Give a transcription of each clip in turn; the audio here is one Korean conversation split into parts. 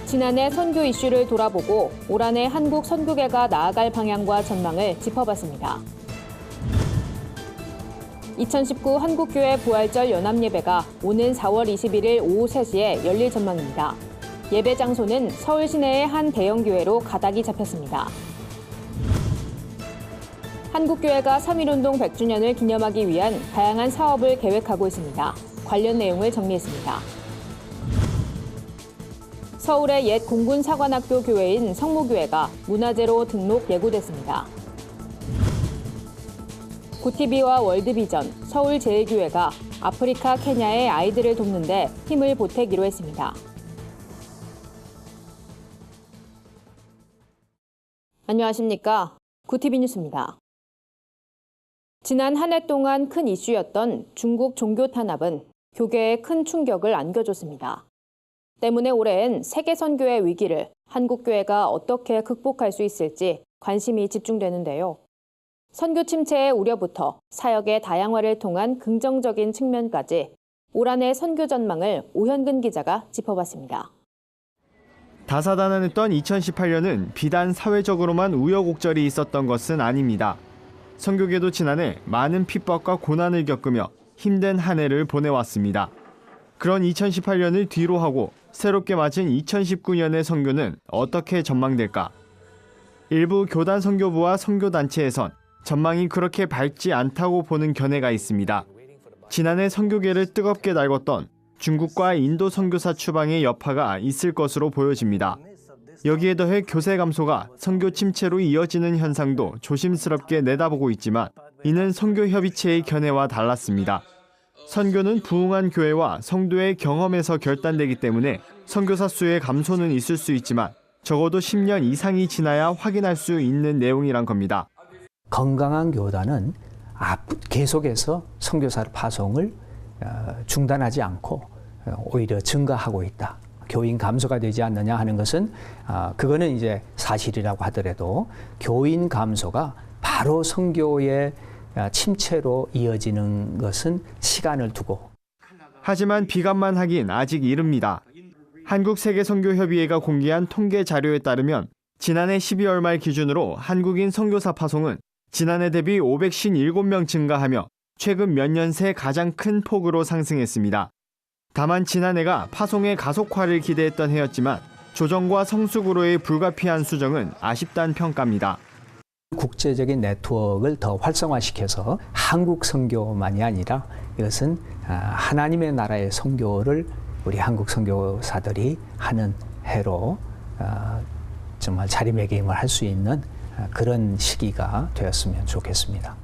지난해 선교 이슈를 돌아보고 올 한해 한국 선교계가 나아갈 방향과 전망을 짚어봤습니다. 2019 한국교회 부활절 연합예배가 오는 4월 21일 오후 3시에 열릴 전망입니다. 예배 장소는 서울 시내의 한 대형 교회로 가닥이 잡혔습니다. 한국교회가 3.1운동 100주년을 기념하기 위한 다양한 사업을 계획하고 있습니다. 관련 내용을 정리했습니다. 서울의 옛 공군사관학교 교회인 성모교회가 문화재로 등록 예고됐습니다. 고티비와 월드비전, 서울제일교회가 아프리카 케냐의 아이들을 돕는 데 힘을 보태기로 했습니다. 안녕하십니까. 고티비 뉴스입니다. 지난 한 해 동안 큰 이슈였던 중국 종교 탄압은 교계에 큰 충격을 안겨줬습니다. 때문에 올해엔 세계 선교의 위기를 한국교회가 어떻게 극복할 수 있을지 관심이 집중되는데요. 선교 침체의 우려부터 사역의 다양화를 통한 긍정적인 측면까지 올 한해 선교 전망을 오현근 기자가 짚어봤습니다. 다사다난했던 2018년은 비단 사회적으로만 우여곡절이 있었던 것은 아닙니다. 선교계도 지난해 많은 핍박과 고난을 겪으며 힘든 한 해를 보내왔습니다. 그런 2018년을 뒤로 하고 새롭게 맞은 2019년의 선교는 어떻게 전망될까? 일부 교단 선교부와 선교단체에선 전망이 그렇게 밝지 않다고 보는 견해가 있습니다. 지난해 선교계를 뜨겁게 달궜던 중국과 인도 선교사 추방의 여파가 있을 것으로 보여집니다. 여기에 더해 교세 감소가 선교 침체로 이어지는 현상도 조심스럽게 내다보고 있지만 이는 선교협의체의 견해와 달랐습니다. 선교는 부흥한 교회와 성도의 경험에서 결단되기 때문에 선교사 수의 감소는 있을 수 있지만 적어도 10년 이상이 지나야 확인할 수 있는 내용이란 겁니다. 건강한 교단은 계속해서 선교사 파송을 중단하지 않고 오히려 증가하고 있다. 교인 감소가 되지 않느냐 하는 것은 그거는 이제 사실이라고 하더라도 교인 감소가 바로 선교의 침체로 이어지는 것은 시간을 두고. 하지만 비관만 하긴 아직 이릅니다. 한국세계선교협의회가 공개한 통계 자료에 따르면 지난해 12월 말 기준으로 한국인 선교사 파송은 지난해 대비 557명 증가하며 최근 몇 년 새 가장 큰 폭으로 상승했습니다. 다만 지난해가 파송의 가속화를 기대했던 해였지만 조정과 성숙으로의 불가피한 수정은 아쉽다는 평가입니다. 국제적인 네트워크를 더 활성화시켜서 한국 선교만이 아니라 이것은 하나님의 나라의 선교를 우리 한국 선교사들이 하는 해로 정말 자리매김을 할 수 있는 그런 시기가 되었으면 좋겠습니다.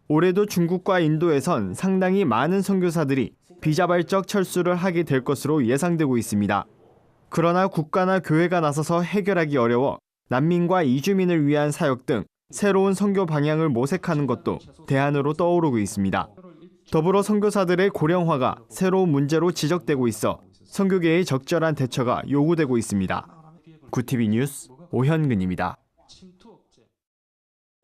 올해도 중국과 인도에선 상당히 많은 선교사들이 비자발적 철수를 하게 될 것으로 예상되고 있습니다. 그러나 국가나 교회가 나서서 해결하기 어려워 난민과 이주민을 위한 사역 등 새로운 선교 방향을 모색하는 것도 대안으로 떠오르고 있습니다. 더불어 선교사들의 고령화가 새로운 문제로 지적되고 있어 선교계의 적절한 대처가 요구되고 있습니다. 구티비 뉴스 오현근입니다.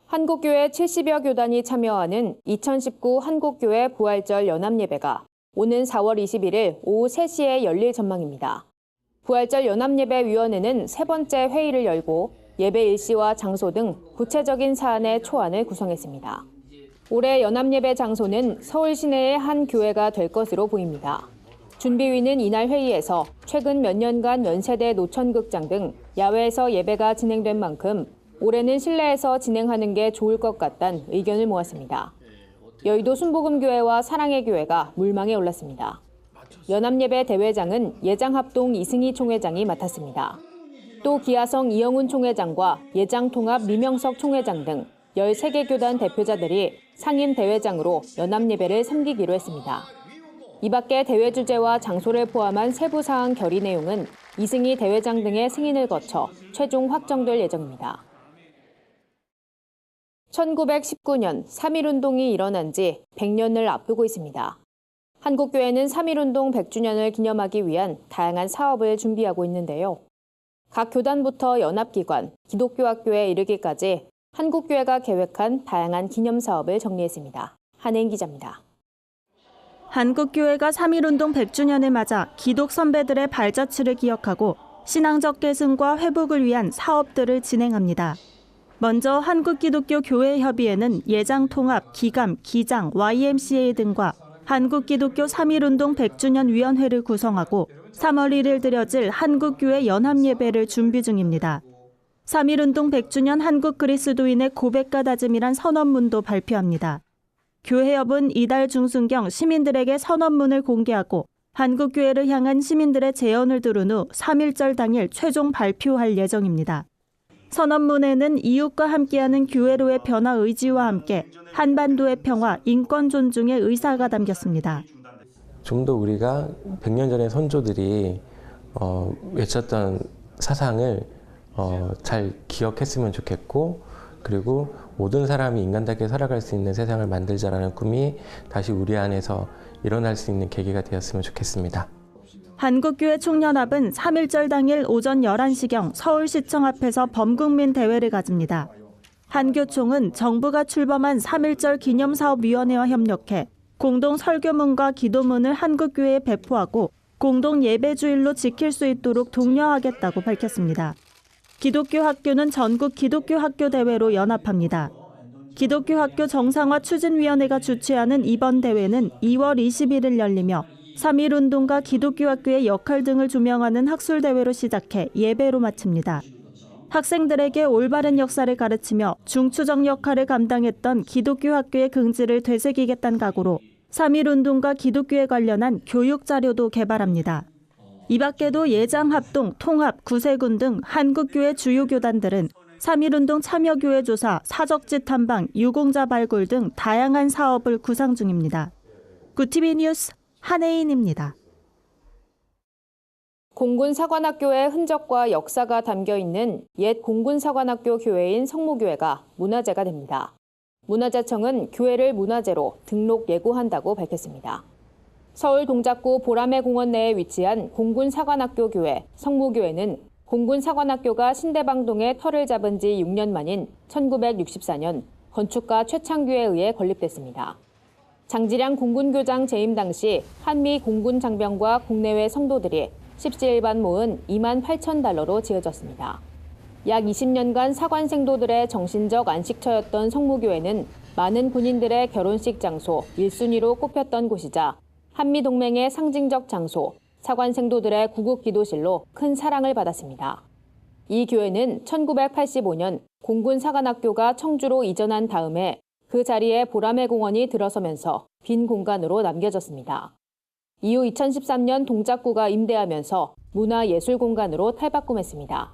한국교회 70여 교단이 참여하는 2019 한국교회 부활절 연합예배가 오는 4월 21일 오후 3시에 열릴 전망입니다. 부활절 연합예배위원회는 세 번째 회의를 열고 예배 일시와 장소 등 구체적인 사안의 초안을 구성했습니다. 올해 연합예배 장소는 서울 시내의 한 교회가 될 것으로 보입니다. 준비위는 이날 회의에서 최근 몇 년간 연세대 노천극장 등 야외에서 예배가 진행된 만큼 올해는 실내에서 진행하는 게 좋을 것 같다는 의견을 모았습니다. 여의도 순복음교회와 사랑의 교회가 물망에 올랐습니다. 연합예배 대회장은 예장합동 이승희 총회장이 맡았습니다. 또 기아성 이영훈 총회장과 예장통합 리명석 총회장 등 13개 교단 대표자들이 상임 대회장으로 연합예배를 섬기기로 했습니다. 이 밖에 대회 주제와 장소를 포함한 세부 사항 결의 내용은 이승희 대회장 등의 승인을 거쳐 최종 확정될 예정입니다. 1919년 3.1운동이 일어난 지 100년을 앞두고 있습니다. 한국교회는 3.1운동 100주년을 기념하기 위한 다양한 사업을 준비하고 있는데요. 각 교단부터 연합기관, 기독교학교에 이르기까지 한국교회가 계획한 다양한 기념사업을 정리했습니다. 한혜인 기자입니다. 한국교회가 3.1운동 100주년을 맞아 기독 선배들의 발자취를 기억하고 신앙적 계승과 회복을 위한 사업들을 진행합니다. 먼저 한국기독교교회협의회는 예장통합, 기감, 기장, YMCA 등과 한국기독교 3.1운동 100주년 위원회를 구성하고 3월 1일 드려질 한국교회 연합예배를 준비 중입니다. 3.1운동 100주년 한국 그리스도인의 고백과 다짐이란 선언문도 발표합니다. 교회협은 이달 중순경 시민들에게 선언문을 공개하고 한국교회를 향한 시민들의 제언을 들은 후 3.1절 당일 최종 발표할 예정입니다. 선언문에는 이웃과 함께하는 교회로의 변화 의지와 함께 한반도의 평화, 인권 존중의 의사가 담겼습니다. 좀 더 우리가 100년 전의 선조들이 외쳤던 사상을 잘 기억했으면 좋겠고, 그리고 모든 사람이 인간답게 살아갈 수 있는 세상을 만들자라는 꿈이 다시 우리 안에서 일어날 수 있는 계기가 되었으면 좋겠습니다. 한국교회 총연합은 3.1절 당일 오전 11시경 서울시청 앞에서 범국민 대회를 가집니다. 한교총은 정부가 출범한 3.1절 기념사업위원회와 협력해 공동 설교문과 기도문을 한국교회에 배포하고 공동 예배주일로 지킬 수 있도록 독려하겠다고 밝혔습니다. 기독교 학교는 전국 기독교 학교 대회로 연합합니다. 기독교 학교 정상화 추진위원회가 주최하는 이번 대회는 2월 21일 열리며 3.1운동과 기독교 학교의 역할 등을 조명하는 학술대회로 시작해 예배로 마칩니다. 학생들에게 올바른 역사를 가르치며 중추적 역할을 감당했던 기독교 학교의 긍지를 되새기겠다는 각오로 3.1운동과 기독교에 관련한 교육 자료도 개발합니다. 이 밖에도 예장합동, 통합, 구세군 등 한국교회 주요 교단들은 3.1운동 참여교회 조사, 사적지 탐방, 유공자 발굴 등 다양한 사업을 구상 중입니다. 구티비 뉴스 한혜인입니다. 공군사관학교의 흔적과 역사가 담겨 있는 옛 공군사관학교 교회인 성모교회가 문화재가 됩니다. 문화재청은 교회를 문화재로 등록 예고한다고 밝혔습니다. 서울 동작구 보라매 공원 내에 위치한 공군사관학교 교회 성모교회는 공군사관학교가 신대방동에 터를 잡은 지 6년 만인 1964년 건축가 최창규에 의해 건립됐습니다. 장지량 공군교장 재임 당시 한미 공군 장병과 국내외 성도들이 십시일반 모은 28,000달러로 지어졌습니다. 약 20년간 사관 생도들의 정신적 안식처였던 성모교회는 많은 군인들의 결혼식 장소 1순위로 꼽혔던 곳이자 한미동맹의 상징적 장소, 사관 생도들의 구국 기도실로 큰 사랑을 받았습니다. 이 교회는 1985년 공군사관학교가 청주로 이전한 다음에 그 자리에 보라매 공원이 들어서면서 빈 공간으로 남겨졌습니다. 이후 2013년 동작구가 임대하면서 문화예술공간으로 탈바꿈했습니다.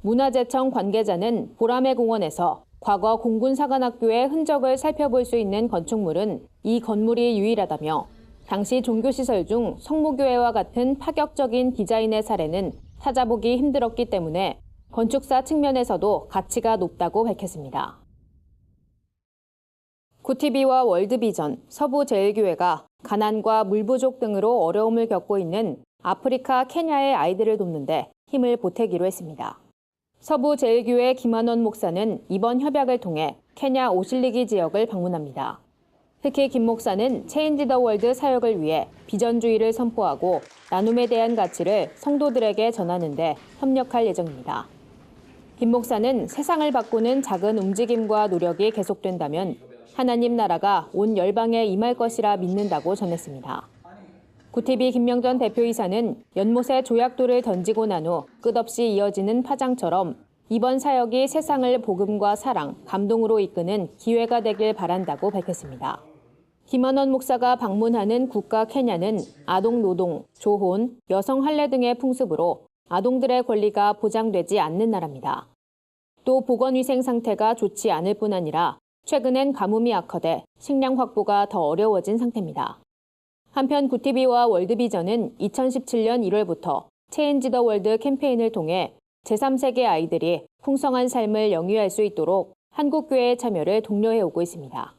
문화재청 관계자는 보라매 공원에서 과거 공군사관학교의 흔적을 살펴볼 수 있는 건축물은 이 건물이 유일하다며 당시 종교시설 중 성모교회와 같은 파격적인 디자인의 사례는 찾아보기 힘들었기 때문에 건축사 측면에서도 가치가 높다고 밝혔습니다. 구티비와 월드비전, 서부제일교회가 가난과 물 부족 등으로 어려움을 겪고 있는 아프리카 케냐의 아이들을 돕는데 힘을 보태기로 했습니다. 서부제일교회 김한원 목사는 이번 협약을 통해 케냐 오실리기 지역을 방문합니다. 특히 김 목사는 체인지 더 월드 사역을 위해 비전주의를 선포하고 나눔에 대한 가치를 성도들에게 전하는 데 협력할 예정입니다. 김 목사는 세상을 바꾸는 작은 움직임과 노력이 계속된다면 하나님 나라가 온 열방에 임할 것이라 믿는다고 전했습니다. 구티비 김명전 대표이사는 연못에 조약돌을 던지고 난 후 끝없이 이어지는 파장처럼 이번 사역이 세상을 복음과 사랑, 감동으로 이끄는 기회가 되길 바란다고 밝혔습니다. 김한원 목사가 방문하는 국가 케냐는 아동 노동, 조혼, 여성 할례 등의 풍습으로 아동들의 권리가 보장되지 않는 나라입니다. 또 보건위생 상태가 좋지 않을 뿐 아니라 최근엔 가뭄이 악화돼 식량 확보가 더 어려워진 상태입니다. 한편 구티비와 월드비전은 2017년 1월부터 체인지 더 월드 캠페인을 통해 제3세계 아이들이 풍성한 삶을 영위할 수 있도록 한국교회의 참여를 독려해오고 있습니다.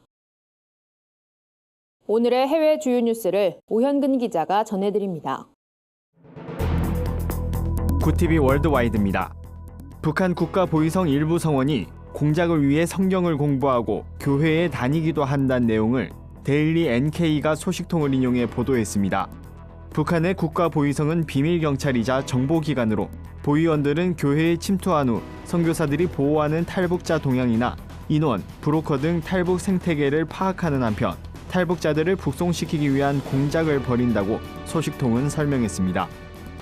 오늘의 해외 주요 뉴스를 오현근 기자가 전해드립니다. 구티비 월드와이드입니다. 북한 국가보위성 일부 성원이 공작을 위해 성경을 공부하고 교회에 다니기도 한다는 내용을 데일리 NK가 소식통을 인용해 보도했습니다. 북한의 국가보위성은 비밀경찰이자 정보기관으로 보위원들은 교회에 침투한 후 선교사들이 보호하는 탈북자 동향이나 인원, 브로커 등 탈북 생태계를 파악하는 한편 탈북자들을 북송시키기 위한 공작을 벌인다고 소식통은 설명했습니다.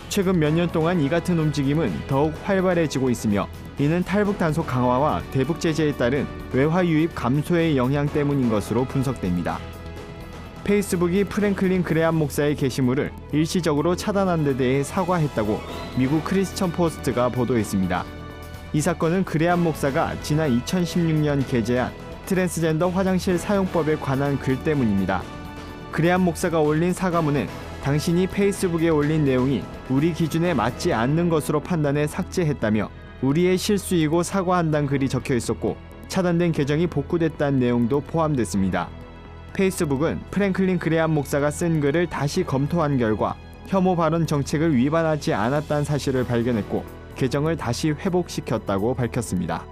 최근 몇 년 동안 이 같은 움직임은 더욱 활발해지고 있으며 이는 탈북 단속 강화와 대북 제재에 따른 외화 유입 감소의 영향 때문인 것으로 분석됩니다. 페이스북이 프랭클린 그레암 목사의 게시물을 일시적으로 차단한 데 대해 사과했다고 미국 크리스천 포스트가 보도했습니다. 이 사건은 그레암 목사가 지난 2016년 게재한 트랜스젠더 화장실 사용법에 관한 글 때문입니다. 그레암 목사가 올린 사과문은 당신이 페이스북에 올린 내용이 우리 기준에 맞지 않는 것으로 판단해 삭제했다며 우리의 실수이고 사과한다는 글이 적혀 있었고 차단된 계정이 복구됐다는 내용도 포함됐습니다. 페이스북은 프랭클린 그레암 목사가 쓴 글을 다시 검토한 결과 혐오 발언 정책을 위반하지 않았다는 사실을 발견했고 계정을 다시 회복시켰다고 밝혔습니다.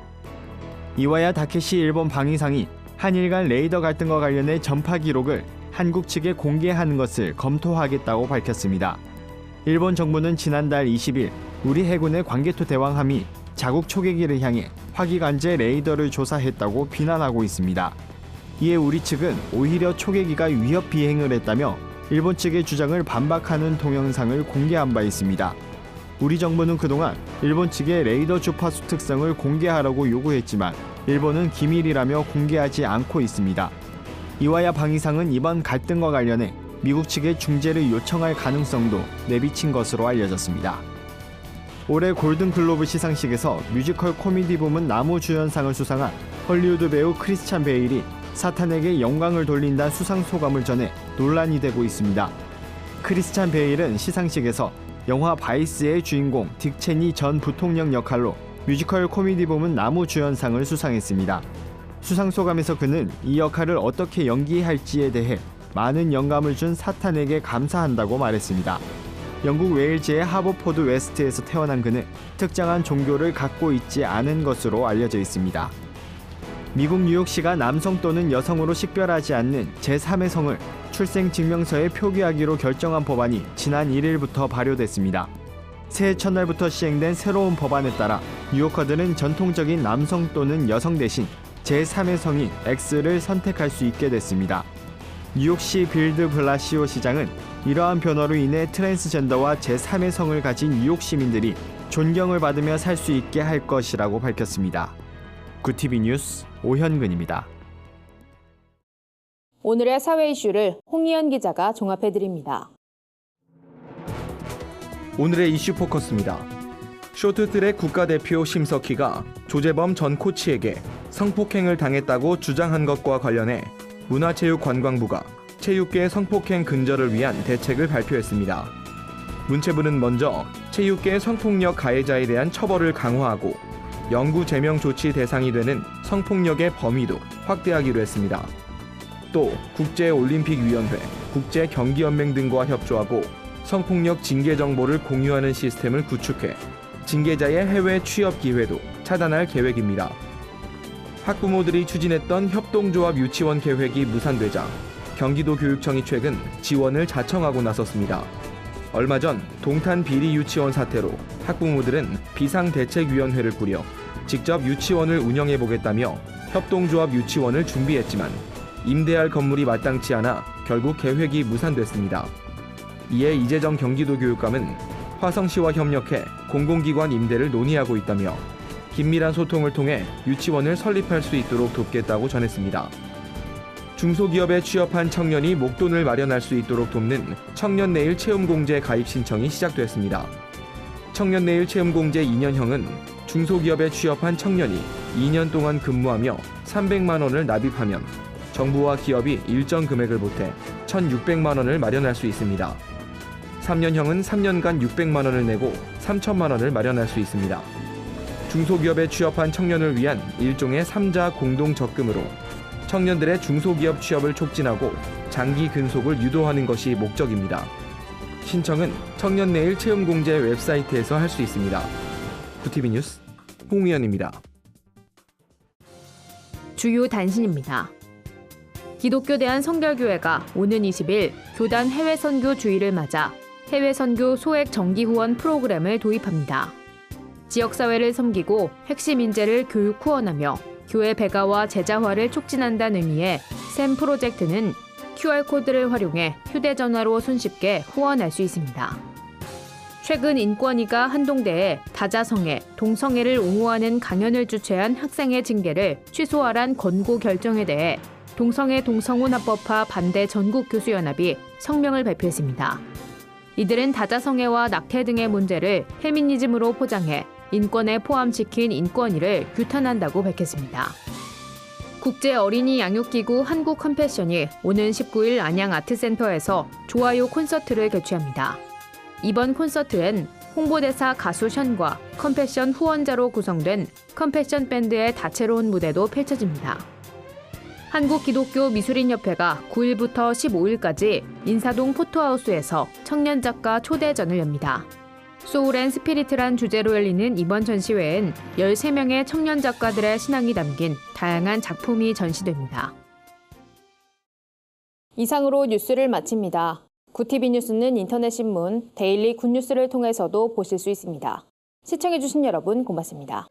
이와야 다케시 일본 방위상이 한일 간 레이더 갈등과 관련해 전파 기록을 한국 측에 공개하는 것을 검토하겠다고 밝혔습니다. 일본 정부는 지난달 20일 우리 해군의 광개토 대왕함이 자국 초계기를 향해 화기관제 레이더를 조사했다고 비난하고 있습니다. 이에 우리 측은 오히려 초계기가 위협 비행을 했다며 일본 측의 주장을 반박하는 동영상을 공개한 바 있습니다. 우리 정부는 그동안 일본 측의 레이더 주파수 특성을 공개하라고 요구했지만 일본은 기밀이라며 공개하지 않고 있습니다. 이와야 방위상은 이번 갈등과 관련해 미국 측에 중재를 요청할 가능성도 내비친 것으로 알려졌습니다. 올해 골든글로브 시상식에서 뮤지컬 코미디 부문 나무주연상을 수상한 헐리우드 배우 크리스찬 베일이 사탄에게 영광을 돌린다는 수상 소감을 전해 논란이 되고 있습니다. 크리스찬 베일은 시상식에서 영화 바이스의 주인공 딕 체니 전 부통령 역할로 뮤지컬 코미디 부문 나무주연상을 수상했습니다. 수상 소감에서 그는 이 역할을 어떻게 연기할지에 대해 많은 영감을 준 사탄에게 감사한다고 말했습니다. 영국 웨일즈의 하버포드 웨스트에서 태어난 그는 특정한 종교를 갖고 있지 않은 것으로 알려져 있습니다. 미국 뉴욕시가 남성 또는 여성으로 식별하지 않는 제3의 성을 출생증명서에 표기하기로 결정한 법안이 지난 1일부터 발효됐습니다. 새해 첫날부터 시행된 새로운 법안에 따라 뉴요커들은 전통적인 남성 또는 여성 대신 제3의 성인 X를 선택할 수 있게 됐습니다. 뉴욕시 빌드 블라시오 시장은 이러한 변화로 인해 트랜스젠더와 제3의 성을 가진 뉴욕 시민들이 존경을 받으며 살 수 있게 할 것이라고 밝혔습니다. 구티비 뉴스 오현근입니다. 오늘의 사회 이슈를 홍희연 기자가 종합해드립니다. 오늘의 이슈 포커스입니다. 쇼트트랙 국가대표 심석희가 조재범 전 코치에게 성폭행을 당했다고 주장한 것과 관련해 문화체육관광부가 체육계 성폭행 근절을 위한 대책을 발표했습니다. 문체부는 먼저 체육계 성폭력 가해자에 대한 처벌을 강화하고 영구 제명 조치 대상이 되는 성폭력의 범위도 확대하기로 했습니다. 또 국제올림픽위원회, 국제경기연맹 등과 협조하고 성폭력 징계 정보를 공유하는 시스템을 구축해 징계자의 해외 취업 기회도 차단할 계획입니다. 학부모들이 추진했던 협동조합 유치원 계획이 무산되자 경기도교육청이 최근 지원을 자청하고 나섰습니다. 얼마 전 동탄 비리 유치원 사태로 학부모들은 비상대책위원회를 꾸려 직접 유치원을 운영해보겠다며 협동조합 유치원을 준비했지만 임대할 건물이 마땅치 않아 결국 계획이 무산됐습니다. 이에 이재정 경기도교육감은 화성시와 협력해 공공기관 임대를 논의하고 있다며 긴밀한 소통을 통해 유치원을 설립할 수 있도록 돕겠다고 전했습니다. 중소기업에 취업한 청년이 목돈을 마련할 수 있도록 돕는 청년내일 체험공제 가입 신청이 시작됐습니다. 청년내일 체험공제 2년형은 중소기업에 취업한 청년이 2년 동안 근무하며 300만 원을 납입하면 정부와 기업이 일정 금액을 보태 1,600만 원을 마련할 수 있습니다. 3년형은 3년간 600만 원을 내고 3천만 원을 마련할 수 있습니다. 중소기업에 취업한 청년을 위한 일종의 3자 공동 적금으로 청년들의 중소기업 취업을 촉진하고 장기 근속을 유도하는 것이 목적입니다. 신청은 청년내일 체험공제 웹사이트에서 할 수 있습니다. 구티비 뉴스 홍미연입니다. 주요 단신입니다. 기독교 대한성결교회가 오는 20일 교단 해외 선교 주일을 맞아 해외 선교 소액 정기 후원 프로그램을 도입합니다. 지역사회를 섬기고 핵심 인재를 교육 후원하며 교회 배가와 제자화를 촉진한다는 의미의 샘 프로젝트는 QR코드를 활용해 휴대전화로 손쉽게 후원할 수 있습니다. 최근 인권위가 한동대에 다자성애, 동성애를 옹호하는 강연을 주최한 학생의 징계를 취소하란 권고 결정에 대해 동성애 동성혼합법화 반대 전국교수연합이 성명을 발표했습니다. 이들은 다자성애와 낙태 등의 문제를 페미니즘으로 포장해 인권에 포함시킨 인권위를 규탄한다고 밝혔습니다. 국제 어린이 양육기구 한국 컴패션이 오는 19일 안양 아트센터에서 좋아요 콘서트를 개최합니다. 이번 콘서트엔 홍보대사 가수 션과 컴패션 후원자로 구성된 컴패션 밴드의 다채로운 무대도 펼쳐집니다. 한국기독교미술인협회가 9일부터 15일까지 인사동 포토하우스에서 청년작가 초대전을 엽니다. 소울 앤 스피리트란 주제로 열리는 이번 전시회엔 13명의 청년 작가들의 신앙이 담긴 다양한 작품이 전시됩니다. 이상으로 뉴스를 마칩니다. 구TV 뉴스는 인터넷 신문 데일리 굿뉴스를 통해서도 보실 수 있습니다. 시청해주신 여러분 고맙습니다.